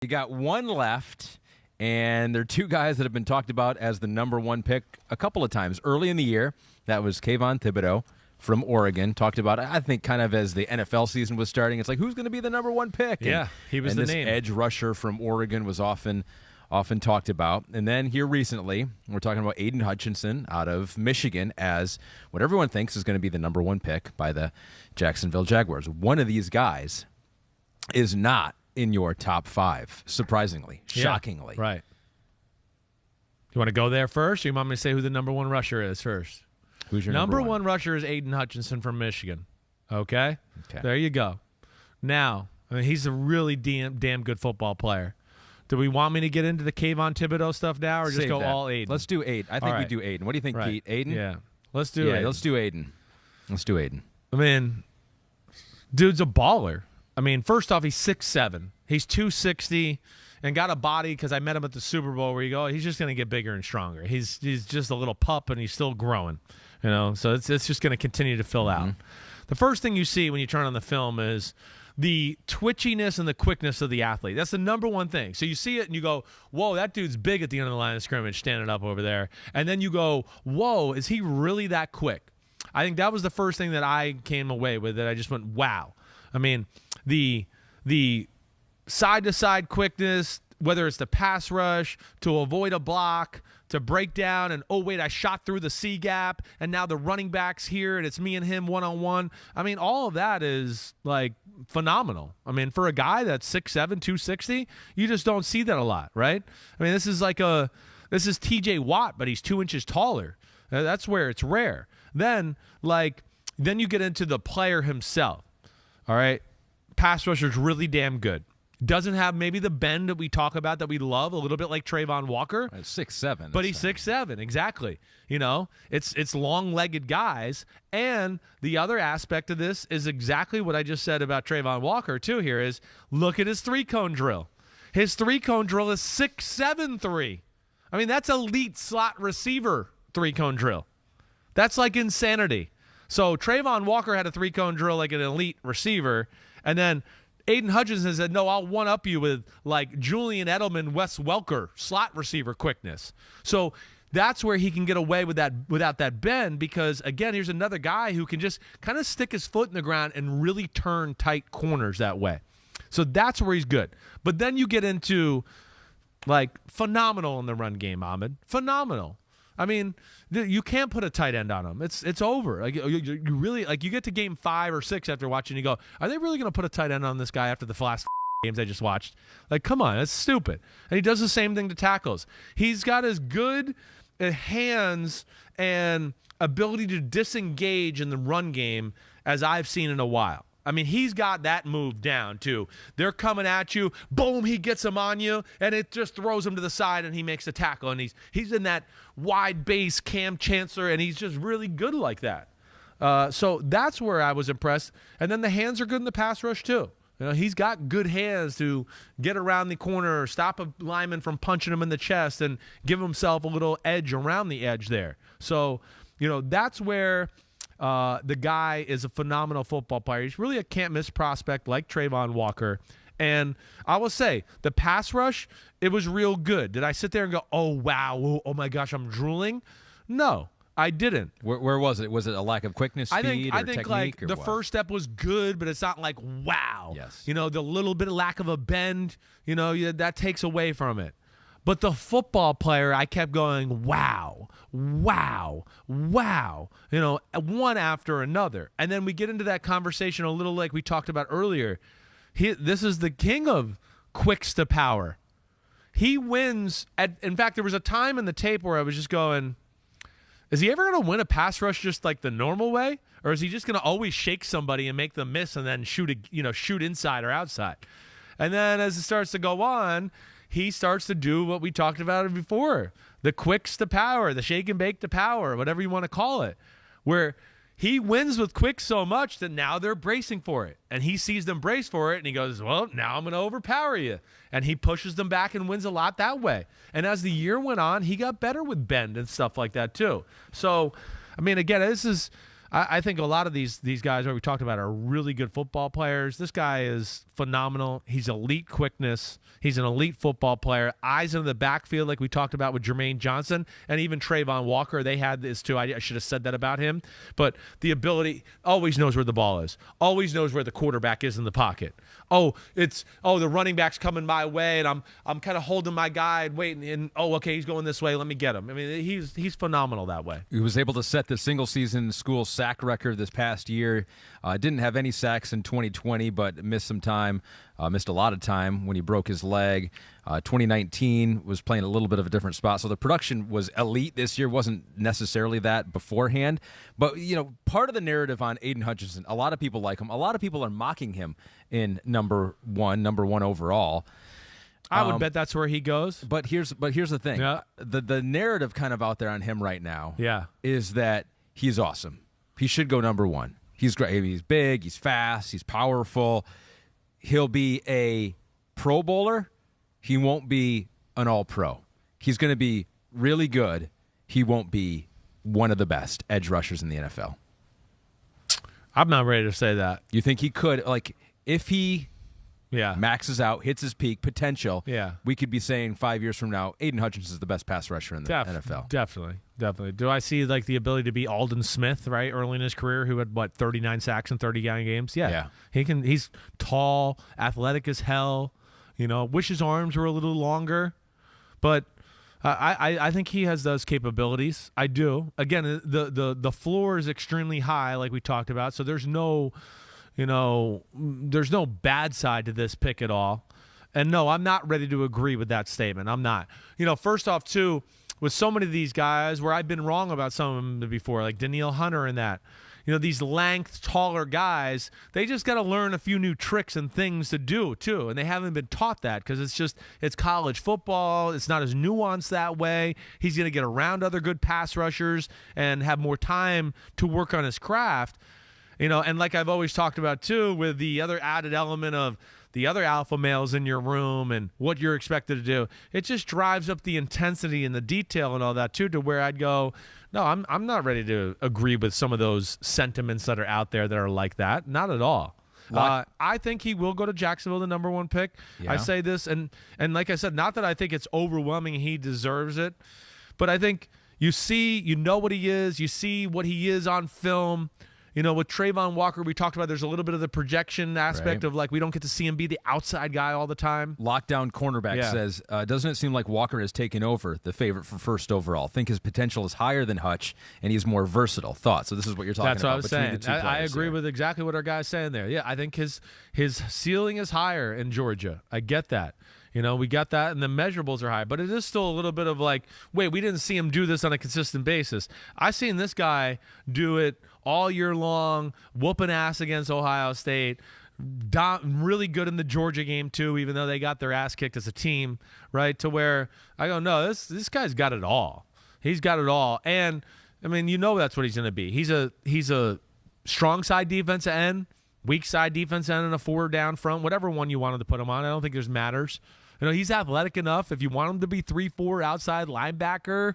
You got one left, and there are two guys that have been talked about as the number one pick a couple of times. Early in the year, that was Kayvon Thibodeau from Oregon. Talked about, I think, kind of as the NFL season was starting. It's like, who's going to be the number one pick? Yeah, he was the name. And this edge rusher from Oregon was often talked about. And then here recently, we're talking about Aidan Hutchinson out of Michigan as what everyone thinks is going to be the number one pick by the Jacksonville Jaguars. One of these guys is not in your top five, surprisingly, shockingly. Yeah, right. You want to go there first, or you want me to say who the number one rusher is first? Who's your number one rusher is Aidan Hutchinson from Michigan. Okay? There you go. Now, I mean, he's a really damn good football player. Do we want me to get into the Kayvon Thibodeau stuff now, or just go all Aidan? Let's do Aidan. I think we do Aidan. What do you think, Pete? Aidan? Yeah. Let's do Aidan. Let's do Aidan. Let's do Aidan. I mean, dude's a baller. I mean, first off, he's 6'7". He's 260 and got a body because I met him at the Super Bowl where you go, he's just going to get bigger and stronger. He's just a little pup, and he's still growing. So it's just going to continue to fill out. The first thing you see when you turn on the film is the twitchiness and the quickness of the athlete. That's the number one thing. So you see it and you go, whoa, that dude's big at the end of the line of scrimmage standing up over there. And then you go, whoa, is he really that quick? I think that was the first thing that I came away with, that I just went, wow. I mean, the side-to-side quickness, whether it's the pass rush, to avoid a block, to break down, and, oh, wait, I shot through the C gap, and now the running back's here, and it's me and him one-on-one. I mean, all of that is, like, phenomenal. I mean, for a guy that's 6'7", 260, you just don't see that a lot, right? I mean, this is T.J. Watt, but he's 2 inches taller. That's where it's rare. Then you get into the player himself, all right? Pass rusher's really damn good. Doesn't have maybe the bend that we talk about that we love, a little bit like Trayvon Walker. 6'7". But he's 6'7", exactly. It's long-legged guys. And the other aspect of this is exactly what I just said about Trayvon Walker, too, here is look at his three-cone drill. His three-cone drill is 6'7" I mean, that's elite slot receiver three-cone drill. That's like insanity. So Trayvon Walker had a three-cone drill like an elite receiver, and then Aidan Hutchinson said, no, I'll one-up you with like Julian Edelman, Wes Welker, slot receiver quickness. So that's where he can get away with that without that bend because, again, here's another guy who can just kind of stick his foot in the ground and really turn tight corners that way. So that's where he's good. But then you get into, like, phenomenal in the run game, Ahmed. Phenomenal. I mean, you can't put a tight end on him. It's over. Like you really, like, you get to game 5 or 6 after watching, you go, are they really going to put a tight end on this guy after the last games I just watched? Like, come on, that's stupid. And he does the same thing to tackles. He's got as good hands and ability to disengage in the run game as I've seen in a while. I mean, he's got that move down, too. They're coming at you. Boom, he gets them on you, and it just throws him to the side, and he makes a tackle. And he's in that wide base Cam Chancellor, and he's just really good like that. So that's where I was impressed. And then the hands are good in the pass rush, too. He's got good hands to get around the corner, stop a lineman from punching him in the chest, and give himself a little edge around the edge there. So, that's where the guy is a phenomenal football player. He's really a can't-miss prospect like Trayvon Walker. And I will say, the pass rush, it was real good. Did I sit there and go, oh, wow, oh, my gosh, I'm drooling? No, I didn't. Where was it? Was it a lack of quickness, speed, I think technique? Like, or the what? first step was good, but it's not like, wow. Yes. The little bit of lack of a bend, that takes away from it. But the football player, I kept going, wow, wow, wow, one after another. And then we get into that conversation a little like we talked about earlier. This is the king of quicks to power. He wins. In fact, there was a time in the tape where I was just going, is he ever going to win a pass rush just like the normal way? Or is he just going to always shake somebody and make them miss and then shoot inside or outside? And then as it starts to go on, he starts to do what we talked about before, the quicks to power, the shake and bake to power, whatever you want to call it, where he wins with quicks so much that now they're bracing for it. And he sees them brace for it, and he goes, well, now I'm going to overpower you. And he pushes them back and wins a lot that way. And as the year went on, he got better with bend and stuff like that too. So, I mean, again, this is I think a lot of these guys that we talked about are really good football players. This guy is phenomenal. He's elite quickness. He's an elite football player. Eyes in the backfield, like we talked about with Jermaine Johnson and even Trayvon Walker. They had this too. I should have said that about him. But the ability, always knows where the ball is. Always knows where the quarterback is in the pocket. The running back's coming my way, and I'm kind of holding my guy and waiting. And okay, he's going this way. Let me get him. I mean, he's phenomenal that way. He was able to set the single season school sack record this past year. Didn't have any sacks in 2020, but missed some time. Missed a lot of time when he broke his leg. 2019 was playing a little bit of a different spot. So the production was elite this year. Wasn't necessarily that beforehand. But, part of the narrative on Aidan Hutchinson, a lot of people like him. A lot of people are mocking him in number one overall. I would bet that's where he goes. But here's the thing. Yeah. The narrative kind of out there on him right now is that he's awesome. He should go number one. He's great. He's big. He's fast. He's powerful. He'll be a Pro Bowler. He won't be an All-Pro. He's going to be really good. He won't be one of the best edge rushers in the NFL. I'm not ready to say that. You think he could, if he Yeah. maxes out, hits his peak potential, Yeah. we could be saying 5 years from now, Aidan Hutchinson is the best pass rusher in the NFL. Definitely. Do I see like the ability to be Alden Smith, right, early in his career, who had 39 sacks in 39 games? Yeah. He can. He's tall, athletic as hell. Wish his arms were a little longer, but I think he has those capabilities. I do. Again, the floor is extremely high, like we talked about. So there's no bad side to this pick at all. And no, I'm not ready to agree with that statement. I'm not. First off, too, with so many of these guys where I've been wrong about some of them before, like Danielle Hunter and that, these length, taller guys, they just got to learn a few new tricks and things to do, too. And they haven't been taught that because it's college football. It's not as nuanced that way. He's going to get around other good pass rushers and have more time to work on his craft. And like I've always talked about, too, with the other added element of the other alpha males in your room and what you're expected to do, it just drives up the intensity and the detail and all that, too, to where I'd go, no, I'm not ready to agree with some of those sentiments that are out there that are like that. Not at all. I think he will go to Jacksonville, the number one pick. Yeah. I say this, and like I said, not that I think it's overwhelming he deserves it, but I think you know what he is, you see what he is on film. With Trayvon Walker, we talked about there's a little bit of the projection aspect of we don't get to see him be the outside guy all the time. Lockdown cornerback says, doesn't it seem like Walker has taken over the favorite for first overall? Think his potential is higher than Hutch, and he's more versatile. Thought. So this is what you're talking about. That's what I was saying. I agree with exactly what our guy's saying there. Yeah, I think his ceiling is higher in Georgia. I get that. We got that, and the measurables are high. But it is still a little bit of wait, we didn't see him do this on a consistent basis. I've seen this guy do it all year long, whooping ass against Ohio State, really good in the Georgia game, too, even though they got their ass kicked as a team, right, to where I go, no, this guy's got it all. He's got it all. And, that's what he's going to be. He's a strong side defensive end, weak side defense end, and a forward down front, whatever one you wanted to put him on. I don't think there's matters. He's athletic enough. If you want him to be 3-4 outside linebacker,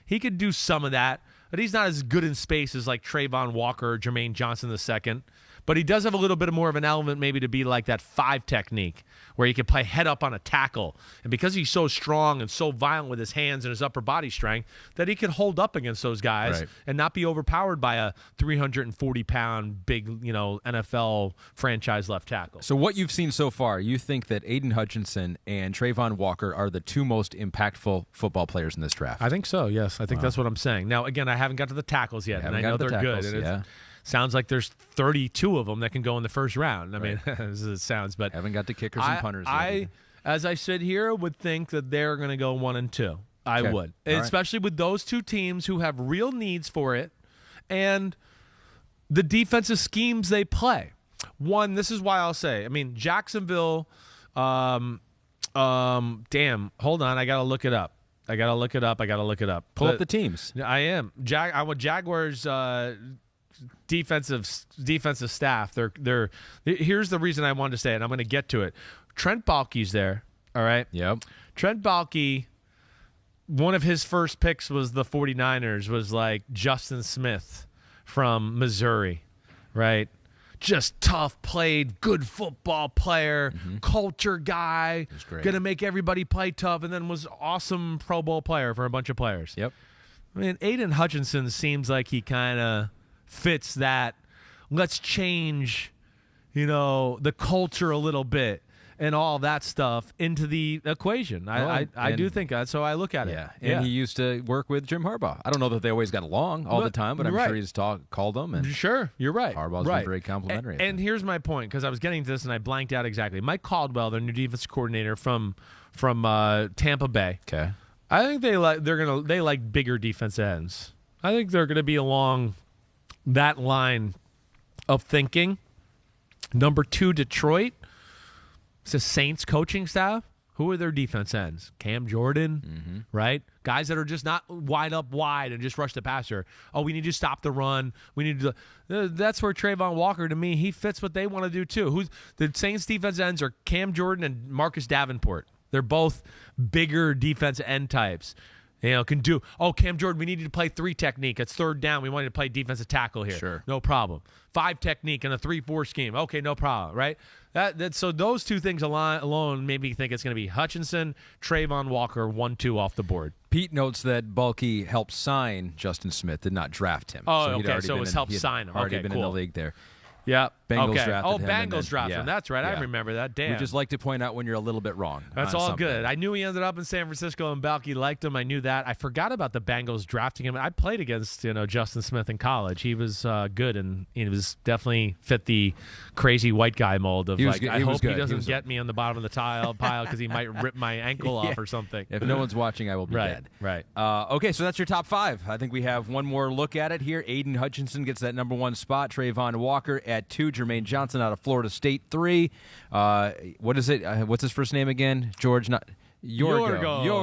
he could do some of that. But he's not as good in space as like Trayvon Walker or Jermaine Johnson II. But he does have a little bit more of an element maybe to be like that 5 technique where he can play head up on a tackle. And because he's so strong and so violent with his hands and his upper body strength, that he can hold up against those guys and not be overpowered by a 340-pound big, NFL franchise left tackle. So what you've seen so far, you think that Aidan Hutchinson and Trayvon Walker are the two most impactful football players in this draft? I think so, yes. I think that's what I'm saying. Now, again, I haven't got to the tackles yet, and I know they're good. And sounds like there's 32 of them that can go in the first round. I mean, as it sounds, but haven't got to kickers and punters yet. As I sit here, would think that they're going to go 1 and 2. I would, especially with those two teams who have real needs for it, and the defensive schemes they play. One, this is why I'll say, Jacksonville. Damn, hold on, I gotta look it up. Pull up the teams. I am. I want Jaguars. Defensive staff. They're here's the reason I wanted to say it. I'm going to get to it. Trent Baalke's there. All right. Yep. Trent Baalke, one of his first picks was the 49ers, was like Justin Smith from Missouri, right? Just tough, played, good football player, culture guy, gonna make everybody play tough, and then was awesome Pro Bowl player for a bunch of players. Yep. I mean, Aidan Hutchinson seems like he kind of fits that. Let's change, the culture a little bit and all that stuff into the equation. I do think that, so I look at it. And he used to work with Jim Harbaugh. I don't know that they always got along all the time, but I'm sure he's called them. And sure, you're right. Harbaugh's been very complimentary. And here's my point, because I was getting to this and I blanked out exactly. Mike Caldwell, their new defense coordinator from Tampa Bay. Okay. I think they like bigger defensive ends. I think they're gonna be along that line of thinking. Number 2, Detroit. It's the Saints coaching staff. Who are their defense ends? Cam Jordan, right? Guys that are just not wide and just rush the passer. Oh, we need to stop the run. We need to. That's where Trayvon Walker, to me, he fits what they want to do too. The Saints defense ends are Cam Jordan and Marcus Davenport. They're both bigger defense end types. Cam Jordan, we needed to play 3 technique. It's 3rd down. We wanted to play defensive tackle here. Sure. No problem. 5 technique and a 3-4 scheme. Okay, no problem, right? So those 2 things alone made me think it's going to be Hutchinson, Trayvon Walker, 1-2 off the board. Pete notes that Bulky helped sign Justin Smith, did not draft him. Oh, okay, so it was helped sign him. Already Okay, been cool. in the league there. Yeah. Bengals drafted him. Bengals drafted him. That's right. Yeah. I remember that. Damn. We just like to point out when you're a little bit wrong. That's on all something. good. I knew he ended up in San Francisco, and Balky liked him. I knew that. I forgot about the Bengals drafting him. I played against Justin Smith in college. He was good, and he was definitely fit the crazy white guy mold of I hope he doesn't get me on the bottom of the pile because he might rip my ankle off or something. If no one's watching, I will be dead. Right. Okay, so that's your top 5. I think we have one more look at it here. Aidan Hutchinson gets that number 1 spot. Trayvon Walker at 2. Jermaine Johnson out of Florida State 3. What is it? What's his first name again? George, not Yorgo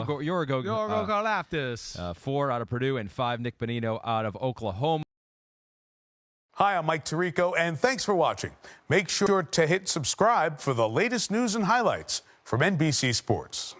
Karlaftis. 4 out of Purdue, and 5 Nick Bonino out of Oklahoma. Hi, I'm Mike Tirico, and thanks for watching. Make sure to hit subscribe for the latest news and highlights from NBC Sports.